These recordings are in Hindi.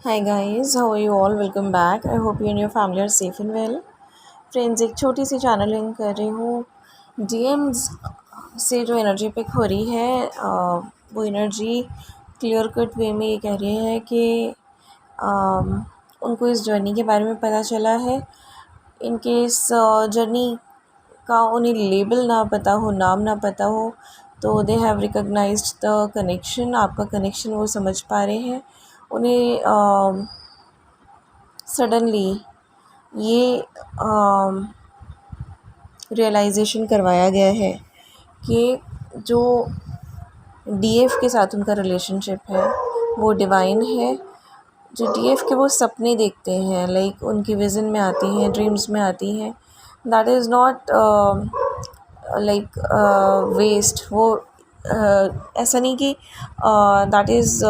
Hi guys, how are you all? Welcome back. I hope you and your family are safe and well. Friends, एक छोटी सी चैनलिंग कर रही हूँ। डीएम्स से जो एनर्जी पिक हो रही है वो एनर्जी क्लियर कट वे में ये कह रही है कि उनको इस जर्नी के बारे में पता चला है। इनके इस जर्नी का उन्हें लेबल ना पता हो, नाम ना पता हो, तो they have recognised the connection. आपका कनेक्शन वो समझ पा रहे हैं। उन्हें सडनली ये रियलाइजेशन करवाया गया है कि जो डीएफ के साथ उनका रिलेशनशिप है वो डिवाइन है। जो डीएफ के वो सपने देखते हैं, लाइक उनकी विज़न में आती हैं, ड्रीम्स में आती हैं, that is not like waste. वो ऐसा नहीं कि that is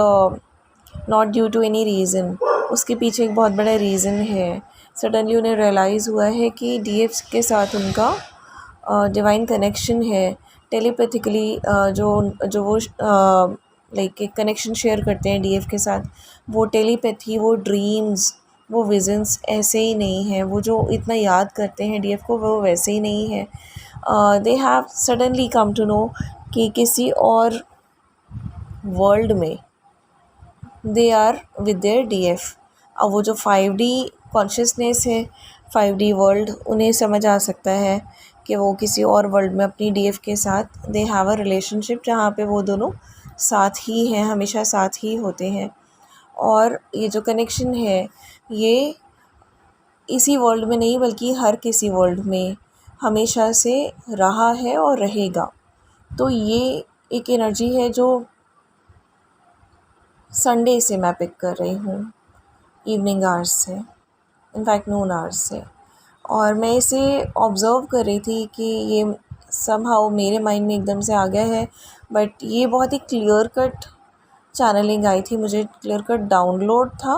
not due to any reason. उसके पीछे एक बहुत बड़ा रीज़न है। सडनली उन्हें रियलाइज़ हुआ है कि डीएफ के साथ उनका डिवाइन कनेक्शन है। टेलीपैथिकली जो जो वो लाइक एक कनेक्शन शेयर करते हैं डीएफ के साथ, वो टेलीपैथी, वो ड्रीम्स, वो विजन्स ऐसे ही नहीं हैं। वो जो इतना याद करते हैं डीएफ को, वो वैसे ही नहीं है। They have suddenly come to know कि किसी और वर्ल्ड में they are with their DF. अब वो जो 5D कॉन्शियसनेस है, 5D वर्ल्ड, उन्हें समझ आ सकता है कि वो किसी और वर्ल्ड में अपनी डीएफ के साथ दे हैव अ रिलेशनशिप, जहाँ पे वो दोनों साथ ही हैं, हमेशा साथ ही होते हैं। और ये जो कनेक्शन है ये इसी वर्ल्ड में नहीं बल्कि हर किसी वर्ल्ड में हमेशा से रहा है और रहेगा। तो ये एक एनर्जी है जो संडे से मैं पिक कर रही हूँ, इवनिंग आवर्स से, इनफैक्ट नून आवर्स से। और मैं इसे ऑब्ज़र्व कर रही थी कि ये समहाउ मेरे माइंड में एकदम से आ गया है, बट ये बहुत ही क्लियर कट चैनलिंग आई थी, मुझे क्लियर कट डाउनलोड था।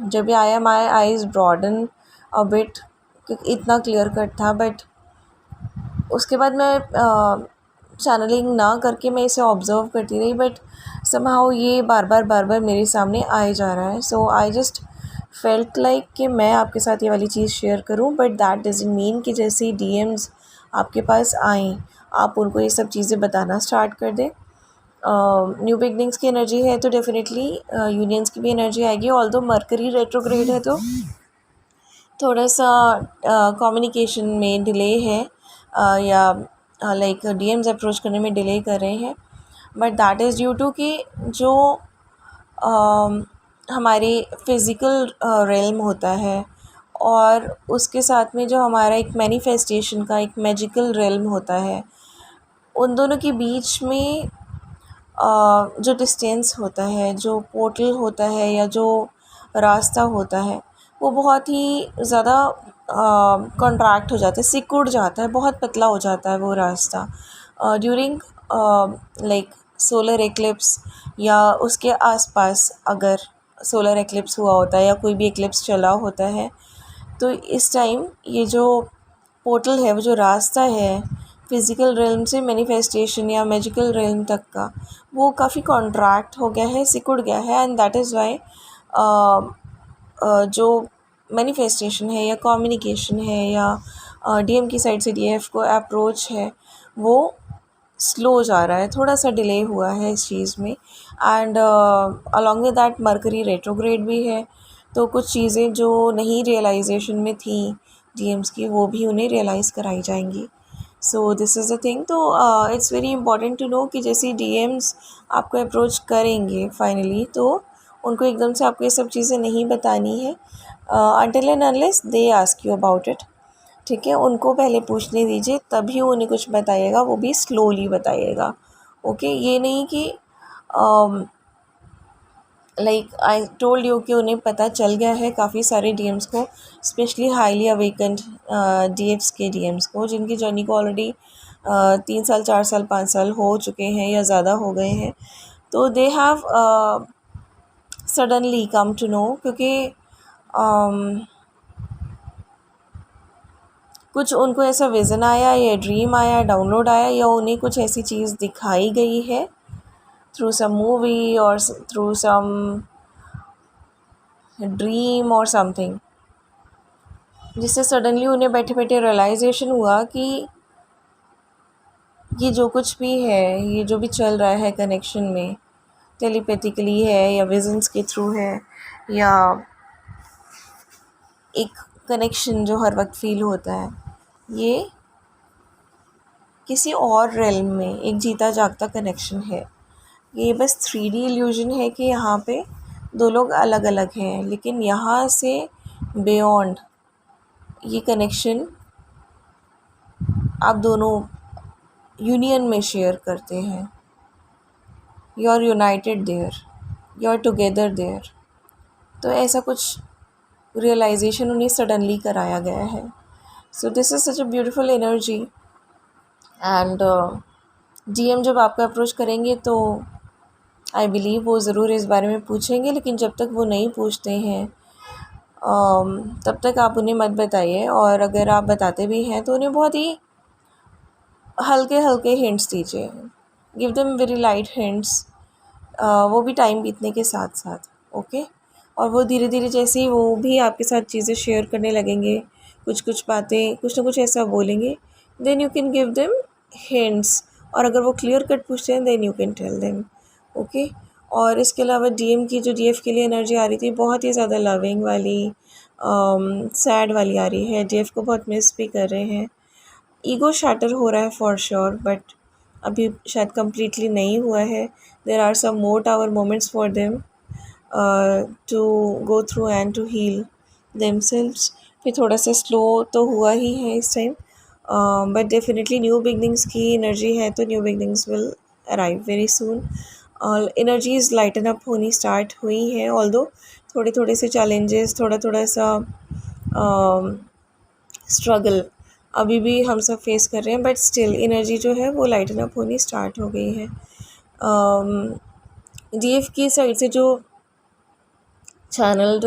जब ये आया my eyes broaden a bit, क्योंकि इतना क्लियर कट था। बट उसके बाद मैं चैनलिंग ना करके मैं इसे ऑब्ज़र्व करती रही, बट समहाउ ये बार बार मेरे सामने आए जा रहा है। सो आई जस्ट फेल्ट लाइक कि मैं आपके साथ ये वाली चीज़ शेयर करूं, बट दैट डजंट मीन कि जैसे ही डीएम्स आपके पास आएँ आप उनको ये सब चीज़ें बताना स्टार्ट कर दें। न्यू बिगनिंग्स की एनर्जी है तो डेफिनेटली यूनियंस की भी एनर्जी आएगी। ऑल्दो मरकरी रेट्रोग्रेड है तो थोड़ा सा कम्युनिकेशन में डिले है, या लाइक डीएम्स अप्रोच करने में डिले कर रहे हैं। But that is due to कि जो हमारे फिज़िकल रेल्म होता है और उसके साथ में जो हमारा एक मैनिफेस्टेशन का एक मैजिकल रेल्म होता है, उन दोनों के बीच में जो डिस्टेंस होता है, जो पोर्टल होता है या जो रास्ता होता है, वो बहुत ही ज़्यादा कॉन्ट्रैक्ट हो जाता है, सिकुड़ जाता है, बहुत पतला हो जाता है वो रास्ता ड्यूरिंग लाइक सोलर एक्लिप्स या उसके आसपास। अगर सोलर एक्लिप्स हुआ होता है या कोई भी एक्लिप्स चला होता है, तो इस टाइम ये जो पोर्टल है, वो जो रास्ता है फिज़िकल रेल्म से मैनिफेस्टेशन या मैजिकल रेल्म तक का, वो काफ़ी कॉन्ट्रैक्ट हो गया है, सिकुड़ गया है। एंड दैट इज़ वाई जो मैनिफेस्टेशन है या कम्युनिकेशन है या डीएम की साइड से डीएफ को अप्रोच है, वो स्लो जा रहा है, थोड़ा सा डिले हुआ है इस चीज़ में। And along with that mercury retrograde भी है, तो कुछ चीज़ें जो नहीं रियलाइजेशन में थी डीएम्स की, वो भी उन्हें रियलाइज़ कराई जाएंगी। So this is the thing. तो it's very important to know कि जैसे डीएम्स आपको अप्रोच करेंगे फाइनली, तो उनको एकदम से आपको ये सब चीज़ें नहीं बतानी है until and unless they ask you about it. ठीक है, उनको पहले पूछने दीजिए, तभी उन्हें कुछ बताइएगा, वो भी स्लोली बताइएगा। ओके, ये नहीं कि लाइक आई टोल्ड यू कि उन्हें पता चल गया है काफ़ी सारे डीएम्स को, स्पेशली हाईली अवेकेंड डीएफ्स के डीएम्स को, जिनकी जर्नी को ऑलरेडी 3 साल 4 साल 5 साल हो चुके हैं या ज़्यादा हो गए हैं। तो they have suddenly come to know, क्योंकि कुछ उनको ऐसा विज़न आया या ड्रीम आया, डाउनलोड आया, या उन्हें कुछ ऐसी चीज़ दिखाई गई है थ्रू सम मूवी और थ्रू सम ड्रीम और समथिंग, जिससे सडनली उन्हें बैठे बैठे रियलाइजेशन हुआ कि ये जो कुछ भी है, ये जो भी चल रहा है कनेक्शन में, टेलीपैथिकली है या विजन्स के थ्रू है, या एक कनेक्शन जो हर वक्त फील होता है, ये किसी और रेल्म में एक जीता जागता कनेक्शन है। ये बस 3D इल्यूजन है कि यहाँ पे दो लोग अलग अलग हैं, लेकिन यहाँ से बियॉन्ड ये कनेक्शन आप दोनों यूनियन में शेयर करते हैं। You are united there, you are together there. तो ऐसा कुछ रियलाइजेशन उन्हें सडनली कराया गया है। So this is such a beautiful energy. And DM जब आपको अप्रोच करेंगे तो आई बिलीव वो ज़रूर इस बारे में पूछेंगे, लेकिन जब तक वो नहीं पूछते हैं तब तक आप उन्हें मत बताइए। और अगर आप बताते भी हैं तो उन्हें बहुत ही हल्के हल्के हिंट्स दीजिए, give them very light hints, वो भी टाइम बीतने के साथ साथ। ओके। और वो धीरे धीरे जैसे ही वो भी आपके साथ चीज़ें शेयर करने लगेंगे, कुछ कुछ बातें कुछ ना कुछ ऐसा बोलेंगे, then you can give them hints. और अगर वो क्लियर कट पूछते हैं then you can tell them. Okay. और इसके अलावा डीएम की जो डीएफ के लिए एनर्जी आ रही थी, बहुत ही ज़्यादा लविंग वाली, सैड वाली आ रही है। डीएफ को बहुत मिस भी कर रहे हैं। ईगो शैटर हो रहा है फॉर श्योर, बट अभी शायद कम्प्लीटली नहीं हुआ है। There are some more tower moments for them to go through and to heal themselves. फिर थोड़ा सा स्लो तो हुआ ही है इस time, but definitely new beginnings की एनर्जी है, तो new beginnings will arrive very soon. Energies lighten up होनी स्टार्ट हुई हैं, ऑल्दो थोड़े थोड़े से चैलेंजेस, थोड़ा थोड़ा सा स्ट्रगल अभी भी हम सब फेस कर रहे हैं, बट स्टिल एनर्जी जो है वो लाइटन अप होनी स्टार्ट हो गई है। डीएफ की साइड से जो चैनल्ड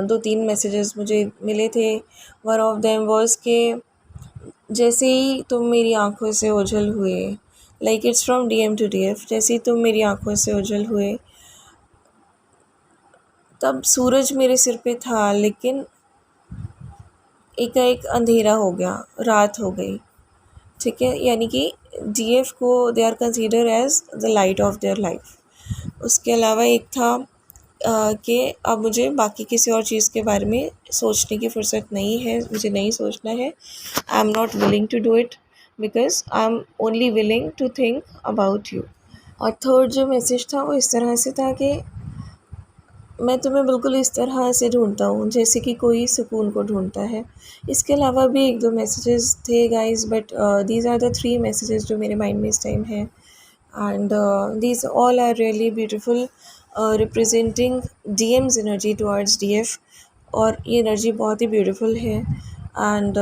2-3 मैसेजेस मुझे मिले थे, वन ऑफ देम वाज के जैसे ही तुम मेरी आंखों से ओझल हुए, like it's from DM to DF, जैसे ही तुम मेरी आंखों से ओझल हुए तब सूरज मेरे सिर पे था, लेकिन एकाएक अंधेरा हो गया, रात हो गई। ठीक है, यानी कि डीएफ को they are consider as the light of their life. उसके अलावा एक था कि अब मुझे बाकी किसी और चीज़ के बारे में सोचने की फुर्सत नहीं है, मुझे नहीं सोचना है। I am not willing to do it because I am only willing to think about you. और थर्ड जो मैसेज था वो इस तरह से था कि मैं तुम्हें बिल्कुल इस तरह से ढूंढता हूँ जैसे कि कोई सुकून को ढूंढता है। इसके अलावा भी 1-2 मैसेजेस थे guys, but these are the 3 messages जो मेरे माइंड में इस टाइम है। And these all are really beautiful, representing DM's energy towards DF. और ये एनर्जी बहुत ही ब्यूटीफुल है and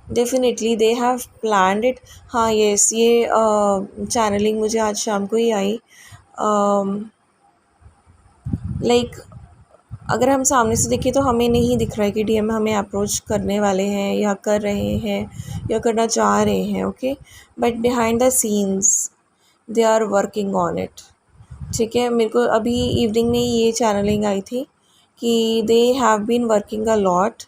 definitely they have planned it. हाँ येस, ये चैनलिंग मुझे आज शाम को ही आई। लाइक अगर हम सामने से देखें तो हमें नहीं दिख रहा है कि डीएम हमें अप्रोच करने वाले हैं या कर रहे हैं या करना चाह रहे हैं। Okay, but behind the scenes they are working on it. ठीक है, मेरे को अभी इवनिंग में ये चैनलिंग आई थी कि they have been working a lot.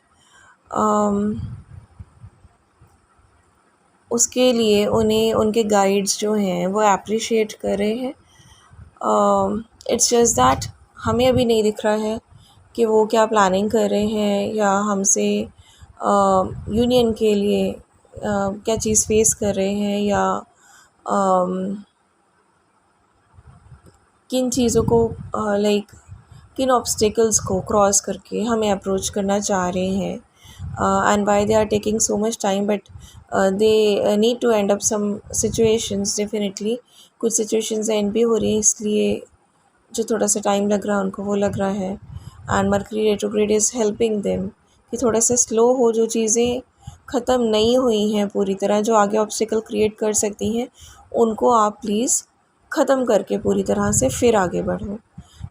उसके लिए उन्हें उनके गाइड्स जो हैं वो अप्रिशिएट कर रहे हैं। इट्स जस्ट दैट हमें अभी नहीं दिख रहा है कि वो क्या प्लानिंग कर रहे हैं या हमसे यूनियन के लिए क्या चीज़ फेस कर रहे हैं, या किन चीज़ों को लाइक किन ऑब्स्टिकल्स को क्रॉस करके हमें अप्रोच करना चाह रहे हैं, and why they are taking so much time, but they need to end up some situations. Definitely कुछ सिचुएशंस एंड भी हो रही हैं, इसलिए जो थोड़ा सा टाइम लग रहा है उनको वो लग रहा है। And mercury retrograde is helping them कि थोड़ा सा स्लो हो, जो चीज़ें ख़त्म नहीं हुई हैं पूरी तरह, जो आगे ऑब्स्टिकल क्रिएट कर सकती हैं, उनको आप प्लीज़ ख़त्म करके पूरी तरह से फिर आगे बढ़ो।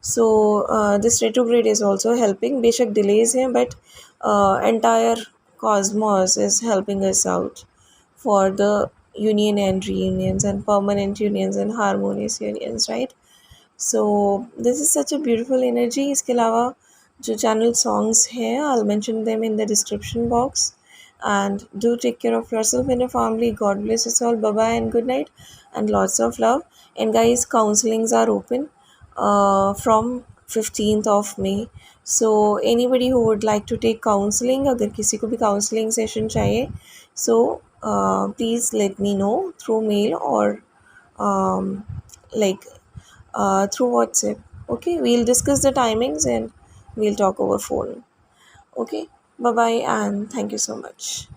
So this retrograde is also helping. बेशक डिलेज हैं, but entire cosmos is helping us out for the union and reunions and permanent unions and harmonious unions, right? So this is such a beautiful energy. इसके अलावा जो channel songs हैं, I'll mention them in the description box. And do take care of yourself and your family. God bless us all. Bye bye and good night and lots of love. And guys, counselings are open from 15th of May. So anybody who would like to take counseling, अगर किसी को भी counseling session चाहिए, so please let me know through mail or um, like through WhatsApp. Okay, we'll discuss the timings and we'll talk over phone. Okay, bye bye and thank you so much.